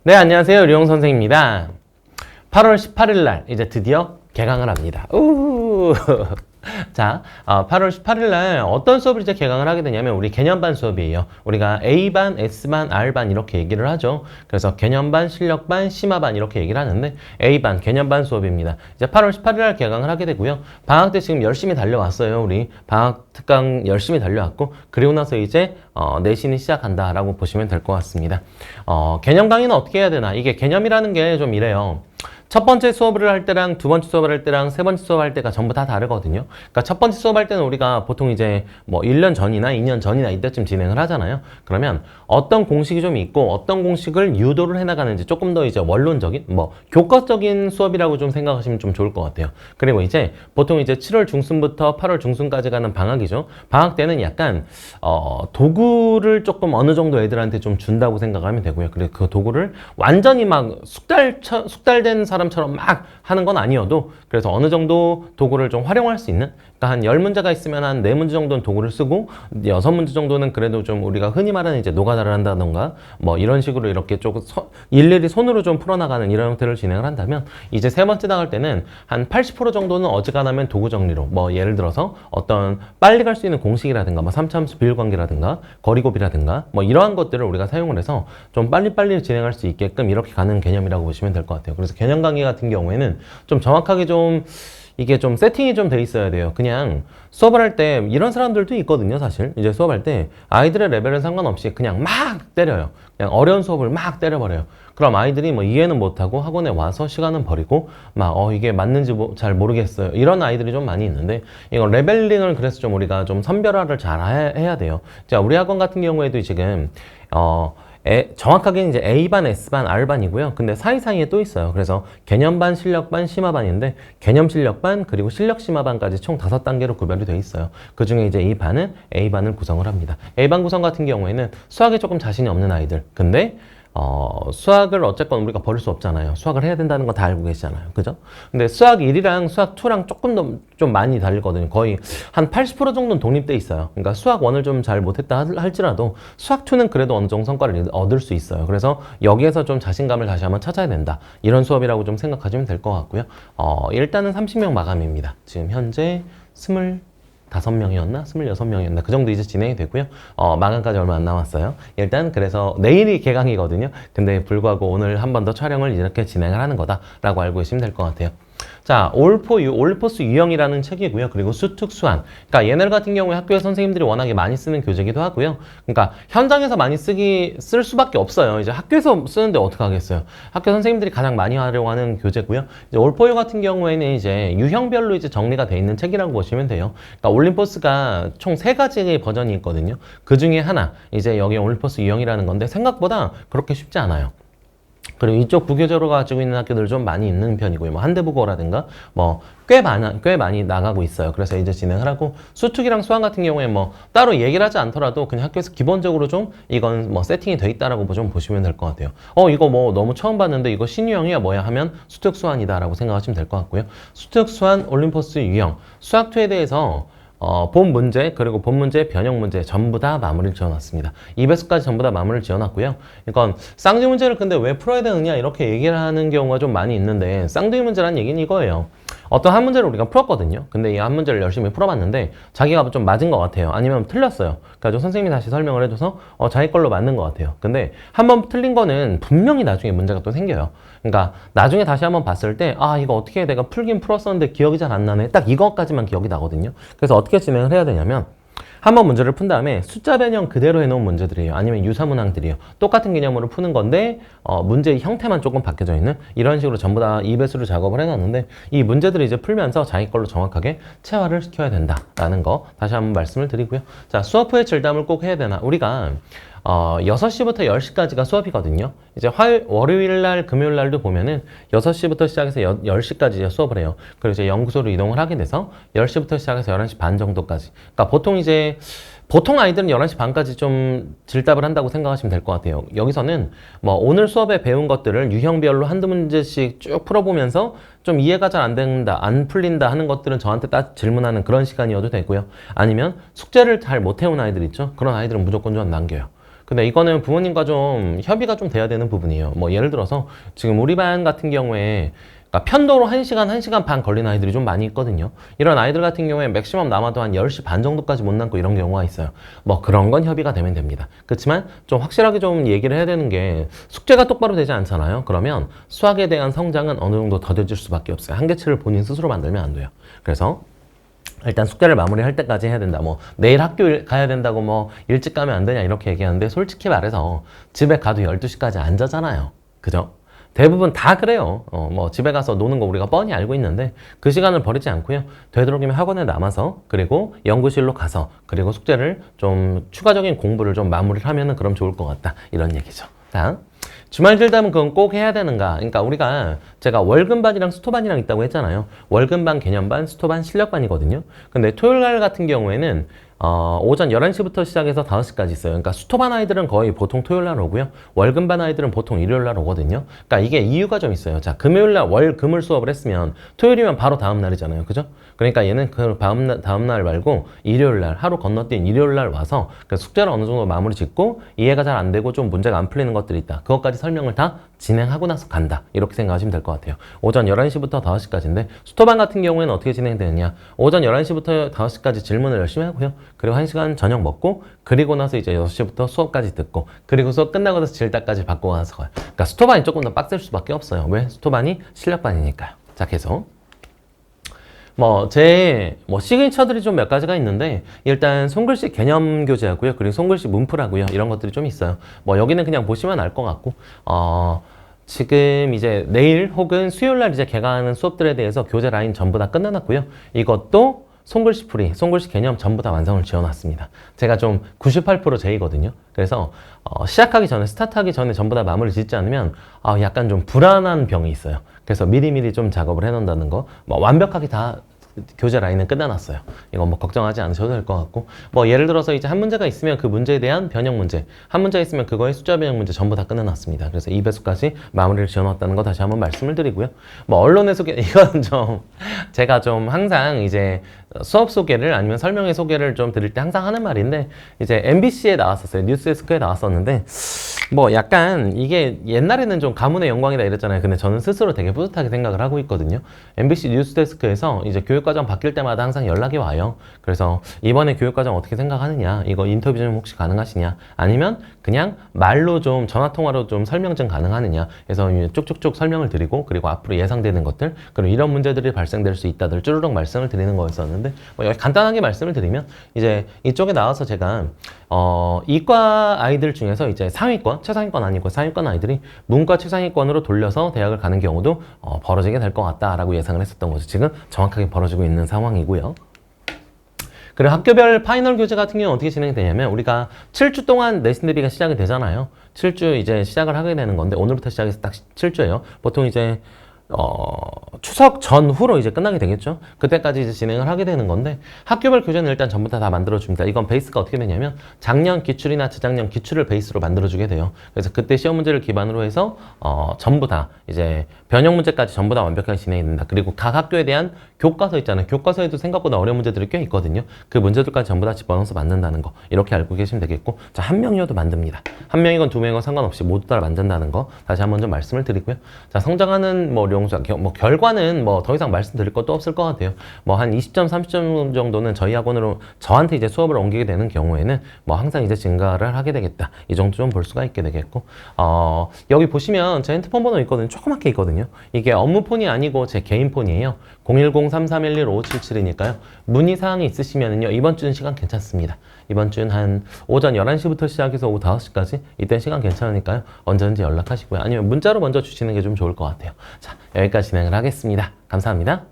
네, 안녕하세요. 류용 선생입니다. 8월 18일 날 이제 드디어 개강을 합니다. 우 자, 8월 18일 날 어떤 수업을 이제 개강을 하게 되냐면 우리 개념반 수업이에요. 우리가 A반, S반, R반 이렇게 얘기를 하죠. 그래서 개념반, 실력반, 심화반 이렇게 얘기를 하는데 A반, 개념반 수업입니다. 이제 8월 18일 날 개강을 하게 되고요. 방학 때 지금 열심히 달려왔어요. 우리 방학 특강 열심히 달려왔고 그리고 나서 이제 내신이 시작한다라고 보시면 될 것 같습니다. 개념 강의는 어떻게 해야 되나? 이게 개념이라는 게 좀 이래요. 첫 번째 수업을 할 때랑 두 번째 수업을 할 때랑 세 번째 수업 할 때가 전부 다 다르거든요. 그러니까 첫 번째 수업 할 때는 우리가 보통 이제 뭐 1년 전이나 2년 전이나 이때쯤 진행을 하잖아요. 그러면 어떤 공식이 좀 있고 어떤 공식을 유도를 해나가는지 조금 더 이제 원론적인 뭐 교과적인 수업이라고 좀 생각하시면 좀 좋을 것 같아요. 그리고 이제 보통 이제 7월 중순부터 8월 중순까지 가는 방학이죠. 방학 때는 약간 도구를 조금 어느 정도 애들한테 좀 준다고 생각하면 되고요. 그리고 그 도구를 완전히 막 숙달된 사람처럼 막 하는 건 아니어도 그래서 어느 정도 도구를 좀 활용할 수 있는 그러니까 한 10문제가 있으면 한 4문제 정도는 도구를 쓰고 6문제 정도는 그래도 좀 우리가 흔히 말하는 이제 노가다를 한다던가 뭐 이런 식으로 이렇게 조금 일일이 손으로 좀 풀어나가는 이런 형태를 진행을 한다면 이제 세 번째 나갈 때는 한 80% 정도는 어지간하면 도구 정리로 뭐 예를 들어서 어떤 빨리 갈 수 있는 공식이라든가 뭐 3차함수 비율관계라든가 거리곱이라든가 뭐 이러한 것들을 우리가 사용을 해서 좀 빨리빨리 진행할 수 있게끔 이렇게 가는 개념이라고 보시면 될 것 같아요. 그래서 개념 강의 같은 경우에는 좀 정확하게 좀 이게 좀 세팅이 좀 돼 있어야 돼요. 그냥 수업을 할 때 이런 사람들도 있거든요, 사실. 이제 수업할 때 아이들의 레벨은 상관없이 그냥 막 때려요. 그냥 어려운 수업을 막 때려버려요. 그럼 아이들이 뭐 이해는 못하고 학원에 와서 시간은 버리고 막 이게 맞는지 잘 모르겠어요. 이런 아이들이 좀 많이 있는데 이거 레벨링을 그래서 좀 우리가 좀 선별화를 잘 해야 돼요. 자, 우리 학원 같은 경우에도 지금 정확하게 이제 A반, S반, R반이고요. 근데 사이사이에 또 있어요. 그래서 개념반, 실력반, 심화반인데 개념 실력반 그리고 실력 심화반까지 총 5단계로 구별이 되어 있어요. 그 중에 이제 이 반은 A반을 구성을 합니다. A반 구성 같은 경우에는 수학에 조금 자신이 없는 아이들. 근데 수학을 어쨌건 우리가 버릴 수 없잖아요. 수학을 해야 된다는 거 다 알고 계시잖아요. 그죠? 근데 수학 1이랑 수학 2랑 조금 더 좀 많이 다르거든요. 거의 한 80% 정도는 독립돼 있어요. 그러니까 수학 1을 좀 잘 못했다 할지라도 수학 2는 그래도 어느 정도 성과를 얻을 수 있어요. 그래서 여기에서 좀 자신감을 다시 한번 찾아야 된다. 이런 수업이라고 좀 생각하시면 될 것 같고요. 일단은 30명 마감입니다. 지금 현재 25명이었나? 26명이었나? 그 정도 이제 진행이 되고요. 마감까지 얼마 안 남았어요. 일단 그래서 내일이 개강이거든요. 근데 불구하고 오늘 한 번 더 촬영을 이렇게 진행을 하는 거다라고 알고 계시면 될 것 같아요. 자, 올포스 유형이라는 책이고요. 그리고 수특수한. 그러니까 얘네 같은 경우에 학교에 선생님들이 워낙에 많이 쓰는 교재기도 하고요. 그러니까 현장에서 많이 쓸 수밖에 없어요. 이제 학교에서 쓰는데 어떡하겠어요. 학교 선생님들이 가장 많이 활용하는 교재고요. 이제 올포유 같은 경우에는 이제 유형별로 이제 정리가 돼 있는 책이라고 보시면 돼요. 그러니까 올림포스가 총 3가지의 버전이 있거든요. 그 중에 하나, 이제 여기 올림포스 유형이라는 건데 생각보다 그렇게 쉽지 않아요. 그리고 이쪽 부교재로 가지고 있는 학교들 좀 많이 있는 편이고요. 뭐 한대부고라든가 뭐 꽤 많이 나가고 있어요. 그래서 이제 진행을 하고 수특이랑 수학 같은 경우에 뭐 따로 얘기를 하지 않더라도 그냥 학교에서 기본적으로 좀 이건 뭐 세팅이 돼 있다라고 좀 보시면 될 것 같아요. 이거 뭐 너무 처음 봤는데 이거 신유형이야 뭐야 하면 수특 수한이다라고 생각하시면 될 것 같고요. 수특 수한 올림포스 유형 수학2에 대해서 본 문제 그리고 본 문제 변형 문제 전부 다 마무리를 지어놨습니다. 2배수까지 전부 다 마무리를 지어놨고요. 이건 쌍둥이 문제를 근데 왜 풀어야 되느냐 이렇게 얘기를 하는 경우가 좀 많이 있는데 쌍둥이 문제라는 얘기는 이거예요. 어떤 한 문제를 우리가 풀었거든요. 근데 이 한 문제를 열심히 풀어봤는데 자기가 좀 맞은 것 같아요. 아니면 틀렸어요. 그래서 선생님이 다시 설명을 해줘서 자기 걸로 맞는 것 같아요. 근데 한번 틀린 거는 분명히 나중에 문제가 또 생겨요. 그러니까 나중에 다시 한번 봤을 때 이거 어떻게 내가 풀긴 풀었었는데 기억이 잘 안 나네. 딱 이것까지만 기억이 나거든요. 그래서 어떻게 진행을 해야 되냐면 한번 문제를 푼 다음에 숫자 변형 그대로 해놓은 문제들이에요. 아니면 유사문항들이에요. 똑같은 개념으로 푸는 건데 문제의 형태만 조금 바뀌어져 있는 이런 식으로 전부 다 2배수를 작업을 해놨는데 이 문제들을 이제 풀면서 자기 걸로 정확하게 체화를 시켜야 된다라는 거 다시 한번 말씀을 드리고요. 자, 수업 후에 절담을 꼭 해야 되나? 우리가 6시부터 10시까지가 수업이거든요. 이제 월요일 날, 금요일 날도 보면은 6시부터 시작해서 10시까지 이제 수업을 해요. 그리고 이제 연구소로 이동을 하게 돼서 10시부터 시작해서 11시 반 정도까지. 그러니까 보통 아이들은 11시 반까지 좀 질답을 한다고 생각하시면 될 것 같아요. 여기서는 뭐 오늘 수업에 배운 것들을 유형별로 한두 문제씩 쭉 풀어보면서 좀 이해가 잘 안 된다, 안 풀린다 하는 것들은 저한테 딱 질문하는 그런 시간이어도 되고요. 아니면 숙제를 잘 못 해온 아이들 있죠? 그런 아이들은 무조건 좀 남겨요. 근데 이거는 부모님과 좀 협의가 좀 돼야 되는 부분이에요. 뭐 예를 들어서 지금 우리 반 같은 경우에 그러니까 편도로 1시간, 1시간 반 걸리는 아이들이 좀 많이 있거든요. 이런 아이들 같은 경우에 맥시멈 남아도 한 10시 반 정도까지 못 남고 이런 경우가 있어요. 뭐 그런 건 협의가 되면 됩니다. 그렇지만 좀 확실하게 좀 얘기를 해야 되는 게 숙제가 똑바로 되지 않잖아요. 그러면 수학에 대한 성장은 어느 정도 더뎌질 수밖에 없어요. 한계치를 본인 스스로 만들면 안 돼요. 그래서 일단 숙제를 마무리할 때까지 해야 된다. 뭐 내일 학교 가야 된다고 뭐 일찍 가면 안 되냐 이렇게 얘기하는데 솔직히 말해서 집에 가도 12시까지 안 자잖아요. 그죠? 대부분 다 그래요. 뭐 집에 가서 노는 거 우리가 뻔히 알고 있는데 그 시간을 버리지 않고요. 되도록이면 학원에 남아서 그리고 연구실로 가서 그리고 숙제를 좀 추가적인 공부를 좀 마무리를 하면은 그럼 좋을 것 같다. 이런 얘기죠. 자, 주말 들다면 그건 꼭 해야 되는가? 그러니까 우리가 제가 월금반이랑 수토반이랑 있다고 했잖아요. 월금반, 개념반, 수토반, 실력반이거든요. 근데 토요일 날 같은 경우에는 오전 11시부터 시작해서 5시까지 있어요. 그러니까 수토반 아이들은 거의 보통 토요일 날 오고요. 월금반 아이들은 보통 일요일 날 오거든요. 그러니까 이게 이유가 좀 있어요. 자, 금요일 날 금을 수업을 했으면 토요일이면 바로 다음 날이잖아요. 그죠? 그러니까 얘는 그 다음 날 말고 일요일 날, 하루 건너뛴 일요일 날 와서 숙제를 어느 정도 마무리 짓고 이해가 잘 안 되고 좀 문제가 안 풀리는 것들이 있다. 그것까지 설명을 다 진행하고 나서 간다. 이렇게 생각하시면 될 것 같아요. 오전 11시부터 5시까지인데 수토반 같은 경우에는 어떻게 진행되느냐. 오전 11시부터 5시까지 질문을 열심히 하고요. 그리고 1시간 저녁 먹고 그리고 나서 이제 6시부터 수업까지 듣고 그리고 수업 끝나고 나서 질답까지 받고 나서 가요. 그러니까 수토반이 조금 더 빡셀 수밖에 없어요. 왜? 수토반이 실력반이니까요. 자, 계속. 제 시그니처들이 좀 몇 가지가 있는데, 일단 손글씨 개념 교재하고요. 그리고 손글씨 문풀하고요. 이런 것들이 좀 있어요. 여기는 그냥 보시면 알 것 같고, 지금 이제 내일 혹은 수요일 날 이제 개강하는 수업들에 대해서 교재 라인 전부 다 끝내놨고요. 이것도 손글씨 풀이, 손글씨 개념 전부 다 완성을 지어놨습니다. 제가 좀 98% 제이거든요. 그래서 시작하기 전에, 스타트하기 전에 전부 다 마무리 짓지 않으면 약간 좀 불안한 병이 있어요. 그래서 미리미리 좀 작업을 해놓는다는 거. 완벽하게 다 교재 라인은 끝내놨어요. 이건 걱정하지 않으셔도 될 것 같고, 예를 들어서 이제 한 문제가 있으면 그 문제에 대한 변형 문제, 한 문제가 있으면 그거의 숫자 변형 문제 전부 다 끝내놨습니다. 그래서 2배수까지 마무리를 지어놨다는 거 다시 한번 말씀을 드리고요. 언론의 소개, 이건 좀 제가 좀 항상 이제 수업 소개를 아니면 설명회 소개를 좀 드릴 때 항상 하는 말인데, 이제 MBC에 나왔었어요. 뉴스데스크에 나왔었는데, 약간 이게 옛날에는 좀 가문의 영광이다 이랬잖아요. 근데 저는 스스로 되게 뿌듯하게 생각을 하고 있거든요. MBC 뉴스데스크에서 이제 교육과정 바뀔 때마다 항상 연락이 와요. 그래서 이번에 교육과정 어떻게 생각하느냐, 이거 인터뷰 좀 혹시 가능하시냐, 아니면 그냥 말로 좀 전화통화로 좀 설명 좀 가능하느냐 해서 쭉쭉쭉 설명을 드리고, 그리고 앞으로 예상되는 것들, 그리고 이런 문제들이 발생될 수 있다들 쭈르륵 말씀을 드리는 거였었는데, 여기 간단하게 말씀을 드리면 이제 이쪽에 나와서 제가 이과 아이들 중에서 이제 상위권, 최상위권 아니고 상위권 아이들이 문과 최상위권으로 돌려서 대학을 가는 경우도 벌어지게 될 것 같다라고 예상을 했었던 거죠. 지금 정확하게 벌어지고 있는 상황이고요. 그리고 학교별 파이널 교재 같은 경우는 어떻게 진행되냐면, 우리가 7주 동안 내신 대비가 시작이 되잖아요. 7주 이제 시작을 하게 되는 건데, 오늘부터 시작해서 딱 7주예요. 보통 이제 추석 전후로 이제 끝나게 되겠죠. 그때까지 이제 진행을 하게 되는 건데, 학교별 교재는 일단 전부 다 만들어줍니다. 이건 베이스가 어떻게 되냐면 작년 기출이나 재작년 기출을 베이스로 만들어주게 돼요. 그래서 그때 시험 문제를 기반으로 해서 전부 다 이제 변형 문제까지 전부 다 완벽하게 진행이 된다. 그리고 각 학교에 대한 교과서 있잖아요. 교과서에도 생각보다 어려운 문제들이 꽤 있거든요. 그 문제들까지 전부 다 집어넣어서 만든다는 거, 이렇게 알고 계시면 되겠고, 자, 한 명이어도 만듭니다. 한 명이건 두 명이건 상관없이 모두 다 만든다는 거 다시 한번 좀 말씀을 드리고요. 자, 성장하는 결과는 더 이상 말씀드릴 것도 없을 것 같아요. 한 20점, 30점 정도는 저희 학원으로 저한테 이제 수업을 옮기게 되는 경우에는 항상 이제 증가를 하게 되겠다. 이 정도 좀 볼 수가 있게 되겠고, 여기 보시면 제 핸드폰 번호 있거든요. 조그맣게 있거든요. 이게 업무 폰이 아니고 제 개인 폰이에요. 010-3311-5577이니까요. 문의사항이 있으시면은요, 이번 주는 시간 괜찮습니다. 이번 주는 한 오전 11시부터 시작해서 오후 5시까지, 이때 시간 괜찮으니까요. 언제든지 연락하시고요. 아니면 문자로 먼저 주시는 게 좀 좋을 것 같아요. 자, 여기까지 진행을 하겠습니다. 감사합니다.